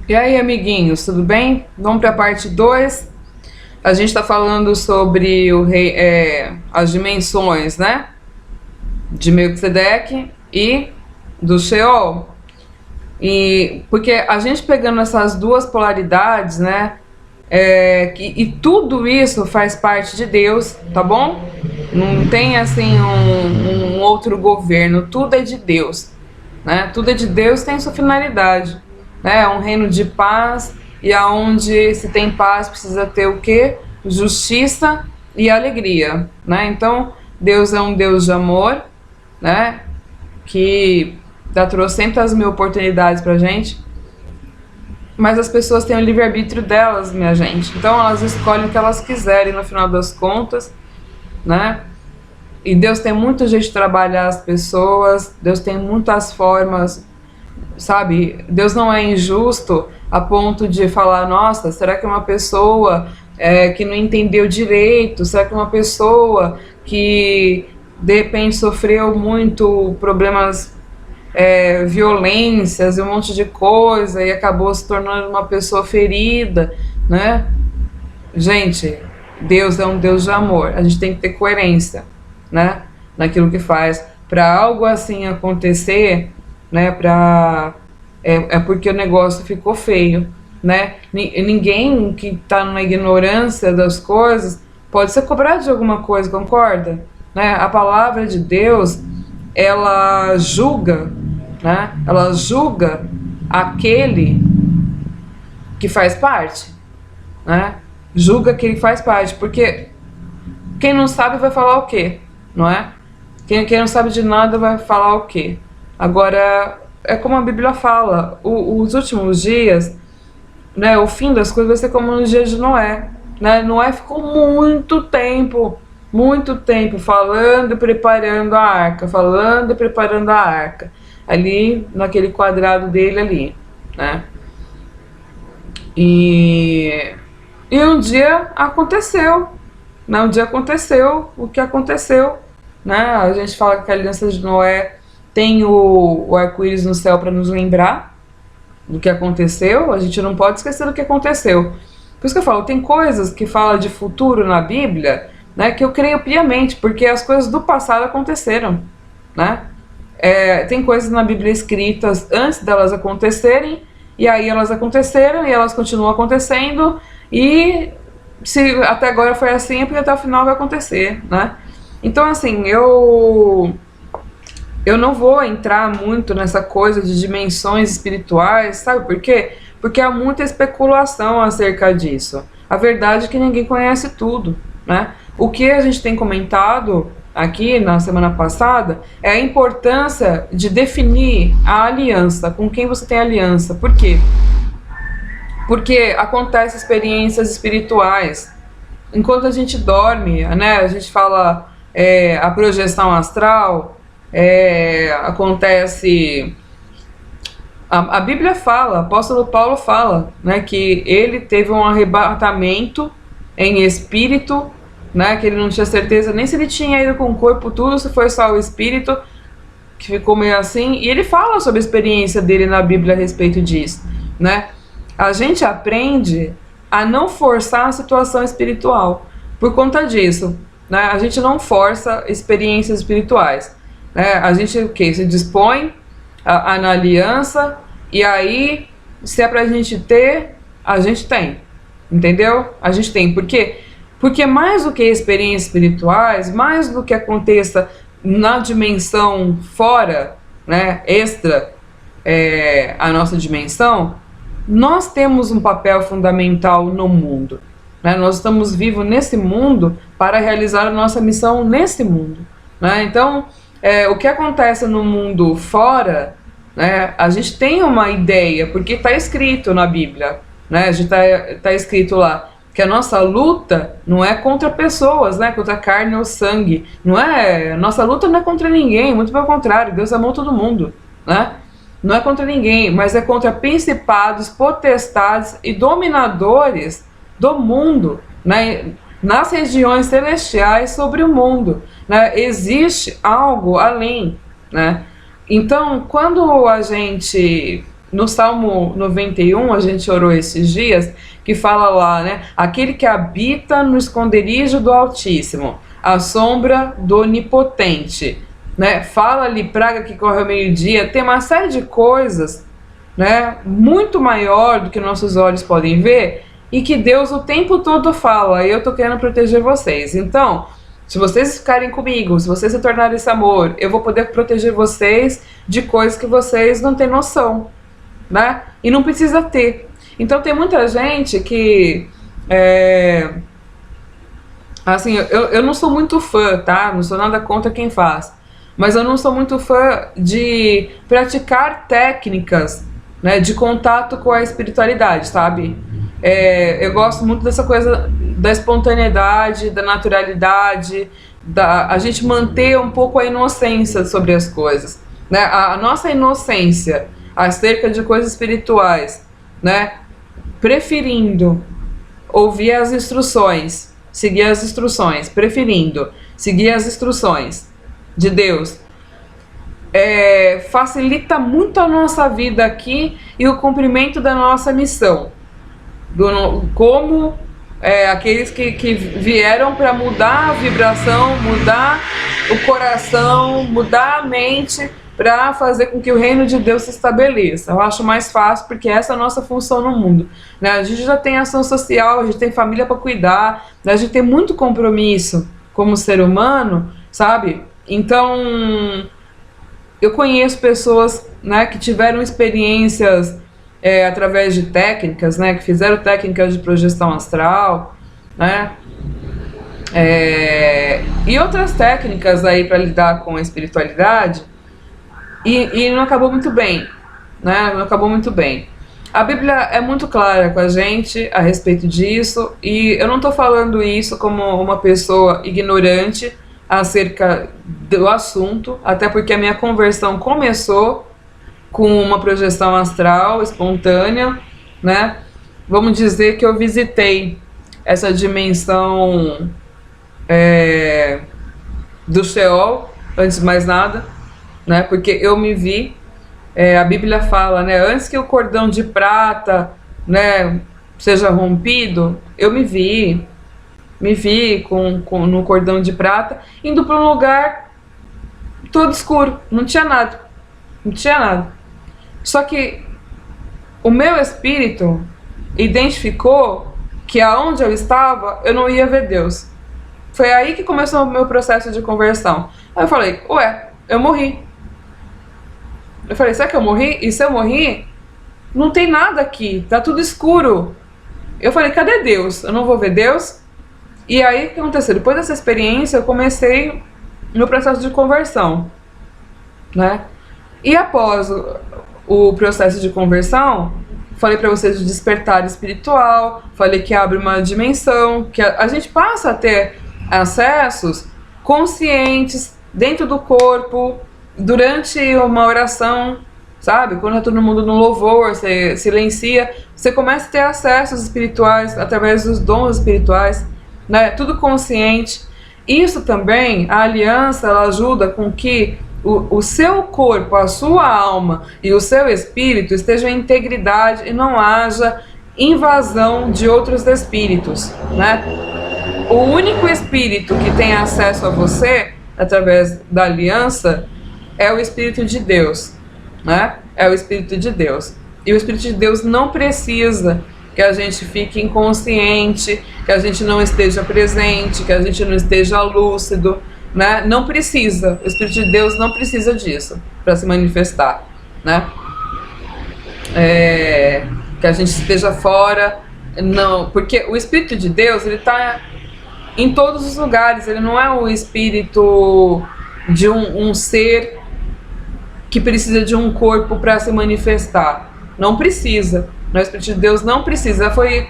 E aí, amiguinhos, tudo bem? Vamos para a parte 2. A gente está falando sobre as dimensões, né? De Melquisedeque e do Sheol. E porque a gente pegando essas duas polaridades, né? E tudo isso faz parte de Deus, tá bom? Não tem assim um outro governo, tudo é de Deus, né? Tudo é de Deus, tem sua finalidade, né? É um reino de paz, e aonde se tem paz precisa ter o quê? Justiça e alegria, né? Então Deus é um Deus de amor, né? Que dá trocentas mil oportunidades pra gente, mas as pessoas têm o livre-arbítrio delas, minha gente. Então elas escolhem o que elas quiserem no final das contas, né? E Deus tem muito jeito de trabalhar as pessoas, Deus tem muitas formas, sabe? Deus não é injusto a ponto de falar, nossa, será que uma pessoa que não entendeu direito, será que uma pessoa que de repente sofreu muito problemas, violências e um monte de coisa e acabou se tornando uma pessoa ferida, né? Gente, Deus é um Deus de amor, a gente tem que ter coerência, né, naquilo que faz. Para algo assim acontecer, né, é porque o negócio ficou feio, né? Ninguém que está na ignorância das coisas pode ser cobrado de alguma coisa, concorda? Né? A palavra de Deus, ela julga, né? Ela julga aquele que faz parte, né? Julga que ele faz parte, porque quem não sabe vai falar o quê, não é? Quem não sabe de nada vai falar o quê? Agora, é como a Bíblia fala, os últimos dias, né, o fim das coisas vai ser como nos dias de Noé, né? Noé ficou muito tempo falando e preparando a arca, falando e preparando a arca, ali naquele quadrado dele ali, né? E um dia aconteceu, né? Um dia aconteceu o que aconteceu, né? A gente fala que a aliança de Noé tem o arco-íris no céu para nos lembrar do que aconteceu. A gente não pode esquecer do que aconteceu. Por isso que eu falo, tem coisas que falam de futuro na Bíblia, né, que eu creio piamente, porque as coisas do passado aconteceram, né? Tem coisas na Bíblia escritas antes delas acontecerem, e aí elas aconteceram e elas continuam acontecendo, e se até agora foi assim, é porque até o final vai acontecer, né? Então, assim, eu não vou entrar muito nessa coisa de dimensões espirituais, sabe por quê? Porque há muita especulação acerca disso. A verdade é que ninguém conhece tudo, né? O que a gente tem comentado aqui na semana passada é a importância de definir a aliança, com quem você tem aliança. Por quê? Porque acontecem experiências espirituais. Enquanto a gente dorme, né, a gente fala a projeção astral, acontece... A Bíblia fala, o apóstolo Paulo fala, né, que ele teve um arrebatamento em espírito, né, que ele não tinha certeza nem se ele tinha ido com o corpo tudo, se foi só o espírito, que ficou meio assim, e ele fala sobre a experiência dele na Bíblia a respeito disso, né? A gente aprende a não forçar a situação espiritual por conta disso, né? A gente não força experiências espirituais, né? A gente o quê? Se dispõe na aliança, e aí, se é pra gente ter, a gente tem, entendeu? A gente tem, por quê? Porque mais do que experiências espirituais, mais do que aconteça na dimensão fora, né, extra a nossa dimensão, nós temos um papel fundamental no mundo, né? Nós estamos vivos nesse mundo para realizar a nossa missão nesse mundo, né? Então, o que acontece no mundo fora, né, a gente tem uma ideia, porque está escrito na Bíblia, né? Tá escrito lá que a nossa luta não é contra pessoas, né, contra carne ou sangue, nossa luta não é contra ninguém, muito pelo contrário, Deus amou todo mundo, né? Não é contra ninguém, mas é contra principados, potestades e dominadores do mundo, né, nas regiões celestiais sobre o mundo, né? Existe algo além, né? Então, quando a gente no Salmo 91, a gente orou esses dias, que fala lá, né? Aquele que habita no esconderijo do Altíssimo, à sombra do Onipotente, né? Fala ali, praga que corre ao meio-dia, tem uma série de coisas, né? Muito maior do que nossos olhos podem ver, e que Deus o tempo todo fala, eu tô querendo proteger vocês. Então, se vocês ficarem comigo, se vocês se tornarem esse amor, eu vou poder proteger vocês de coisas que vocês não têm noção, né? E não precisa ter. Então tem muita gente que assim, eu não sou muito fã, tá? Não sou nada contra quem faz, mas eu não sou muito fã de praticar técnicas, né, de contato com a espiritualidade, sabe? Eu gosto muito dessa coisa da espontaneidade, da naturalidade, a gente manter um pouco a inocência sobre as coisas, né? A nossa inocência acerca de coisas espirituais, né? Preferindo ouvir as instruções, seguir as instruções, preferindo seguir as instruções de Deus, facilita muito a nossa vida aqui e o cumprimento da nossa missão, como aqueles que vieram para mudar a vibração, mudar o coração, mudar a mente, para fazer com que o reino de Deus se estabeleça. Eu acho mais fácil, porque essa é a nossa função no mundo, né? A gente já tem ação social, a gente tem família para cuidar, né? A gente tem muito compromisso como ser humano, sabe? Então, eu conheço pessoas, né, que tiveram experiências através de técnicas, né, que fizeram técnicas de projeção astral, né, e outras técnicas aí para lidar com a espiritualidade, e não acabou muito bem, né, não acabou muito bem. A Bíblia é muito clara com a gente a respeito disso, e eu não estou falando isso como uma pessoa ignorante acerca do assunto, até porque a minha conversão começou com uma projeção astral espontânea, né? Vamos dizer que eu visitei essa dimensão do Sheol, antes de mais nada, né? Porque eu me vi, a Bíblia fala, né? Antes que o cordão de prata, né, seja rompido, eu me vi no cordão de prata, indo para um lugar todo escuro, não tinha nada. Só que o meu espírito identificou que aonde eu estava, eu não ia ver Deus. Foi aí que começou o meu processo de conversão. Aí eu falei, ué, eu morri. Eu falei, será que eu morri? E se eu morri, não tem nada aqui, tá tudo escuro. Eu falei, cadê Deus? Eu não vou ver Deus? E aí o que aconteceu? Depois dessa experiência, eu comecei no processo de conversão, né? E após o processo de conversão, falei para vocês do despertar espiritual, falei que abre uma dimensão, que a gente passa a ter acessos conscientes dentro do corpo, durante uma oração, sabe? Quando tá todo mundo no louvor, você silencia, você começa a ter acessos espirituais através dos dons espirituais, né? Tudo consciente. Isso também, a aliança, ela ajuda com que o seu corpo, a sua alma e o seu espírito estejam em integridade e não haja invasão de outros espíritos, né? O único espírito que tem acesso a você, através da aliança, é o Espírito de Deus, né? É o Espírito de Deus. E o Espírito de Deus não precisa que a gente fique inconsciente, que a gente não esteja presente, que a gente não esteja lúcido, né? Não precisa. O Espírito de Deus não precisa disso para se manifestar, né? Que a gente esteja fora, não, porque o Espírito de Deus, ele está em todos os lugares. Ele não é o espírito de um ser que precisa de um corpo para se manifestar. Não precisa. O Espírito de Deus não precisa. Foi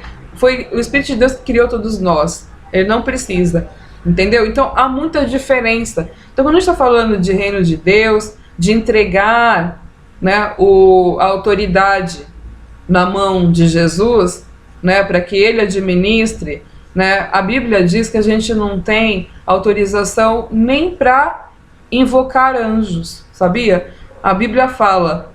o Espírito de Deus que criou todos nós. Ele não precisa. Entendeu? Então há muita diferença. Então quando a gente está falando de reino de Deus, de entregar, né, a autoridade na mão de Jesus, né, para que ele administre, né, a Bíblia diz que a gente não tem autorização nem para invocar anjos, sabia? A Bíblia fala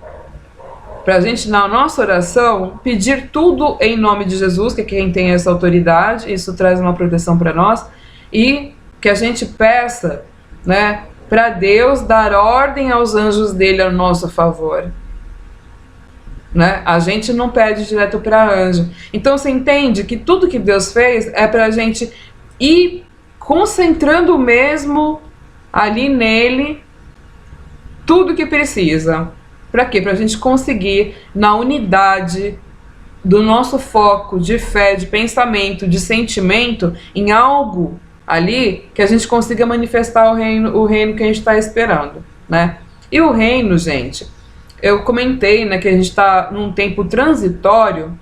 Para a gente, na nossa oração, pedir tudo em nome de Jesus, que é quem tem essa autoridade, isso traz uma proteção para nós, e que a gente peça, né, para Deus dar ordem aos anjos dele a nosso favor. Né? A gente não pede direto para anjo. Então você entende que tudo que Deus fez é para a gente ir concentrando mesmo ali nele tudo que precisa. Para quê? Para a gente conseguir, na unidade do nosso foco de fé, de pensamento, de sentimento, em algo ali, que a gente consiga manifestar o reino que a gente está esperando, né? E o reino, gente, eu comentei, né, que a gente está num tempo transitório,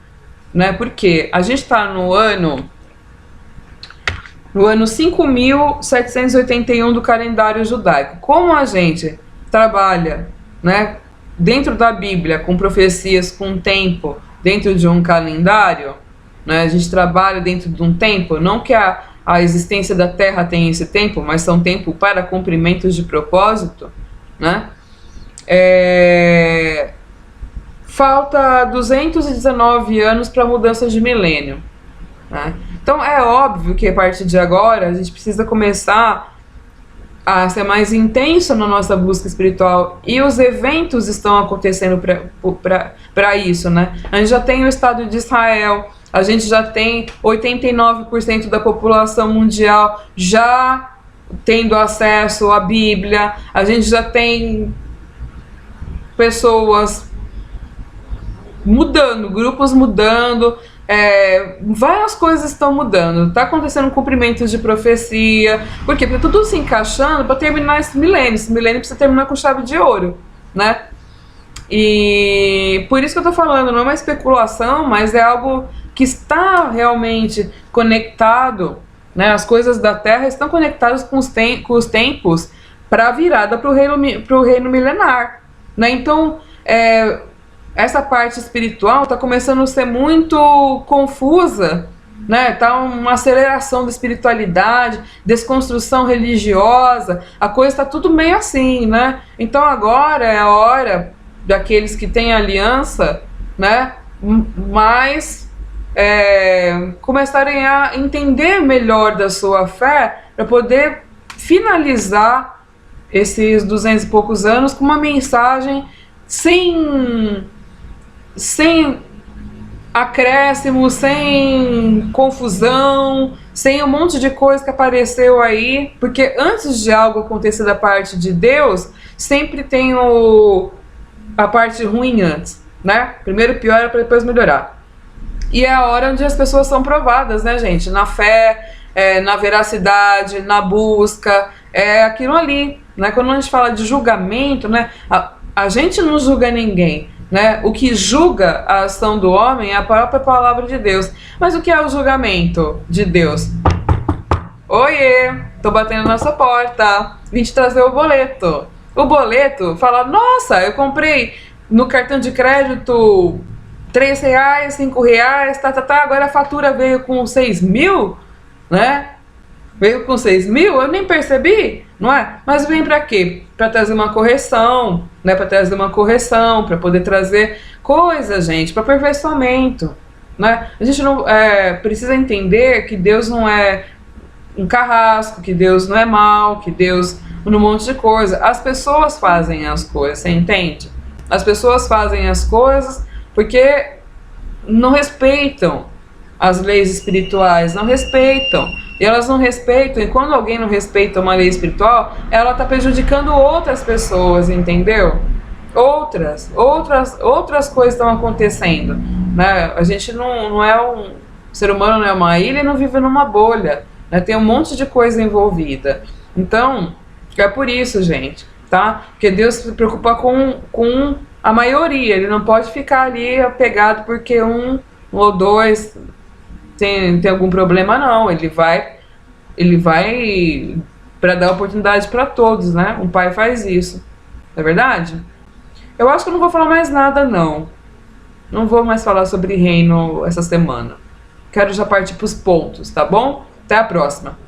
né? Porque a gente está no ano 5.781 do calendário judaico. Como a gente trabalha, né, dentro da Bíblia, com profecias, com tempo, dentro de um calendário, né, a gente trabalha dentro de um tempo, não que a existência da Terra tenha esse tempo, mas são tempo para cumprimentos de propósito, né? Falta 219 anos para a mudança de milênio, né? Então é óbvio que a partir de agora a gente precisa começar a ser mais intenso na nossa busca espiritual, e os eventos estão acontecendo para isso, né? A gente já tem o Estado de Israel, a gente já tem 89% da população mundial já tendo acesso à Bíblia, a gente já tem pessoas mudando, grupos mudando, várias coisas estão mudando, está acontecendo cumprimentos de profecia. Por quê? Porque tudo se encaixando para terminar esse milênio. Esse milênio precisa terminar com chave de ouro, né? E por isso que eu tô falando, não é uma especulação, mas é algo que está realmente conectado, né? As coisas da Terra estão conectadas com os tempos para a virada para o reino milenar, né? Então, essa parte espiritual está começando a ser muito confusa, né? Tá uma aceleração da espiritualidade, desconstrução religiosa, a coisa está tudo meio assim, né? Então agora é a hora daqueles que têm aliança, né? Mas começarem a entender melhor da sua fé para poder finalizar esses 200 e poucos anos com uma mensagem sem acréscimo, sem confusão, sem um monte de coisa que apareceu aí, porque antes de algo acontecer da parte de Deus, sempre tem a parte ruim antes, né? Primeiro piora para depois melhorar. E é a hora onde as pessoas são provadas, né, gente? Na fé, na veracidade, na busca, é aquilo ali, né? Quando a gente fala de julgamento, né? A gente não julga ninguém, né? O que julga a ação do homem é a própria palavra de Deus. Mas o que é o julgamento de Deus? Oiê, tô batendo na sua porta, vim te trazer o boleto. O boleto fala, nossa, eu comprei no cartão de crédito R$3, R$5, agora a fatura veio com 6 mil, né? Veio com 6 mil, eu nem percebi, não é? Mas vem para quê? Para trazer uma correção, né? Para trazer uma correção, para poder trazer coisa, gente, para aperfeiçoamento, né? A gente não precisa entender que Deus não é um carrasco, que Deus não é mau, que Deus num monte de coisa. As pessoas fazem as coisas, você entende? As pessoas fazem as coisas porque não respeitam as leis espirituais, não respeitam. E elas não respeitam, e quando alguém não respeita uma lei espiritual, ela está prejudicando outras pessoas, entendeu? Outras coisas estão acontecendo, né? A gente não é o ser humano não é uma ilha e não vive numa bolha, né? Tem um monte de coisa envolvida. Então, é por isso, gente, tá? Porque Deus se preocupa com a maioria, ele não pode ficar ali apegado porque um ou dois tem algum problema, não. Ele vai para dar oportunidade para todos, né? Um pai faz isso, não é verdade? Eu acho que eu não vou falar mais nada, não. Não vou mais falar sobre reino essa semana. Quero já partir para os pontos, tá bom? Até a próxima.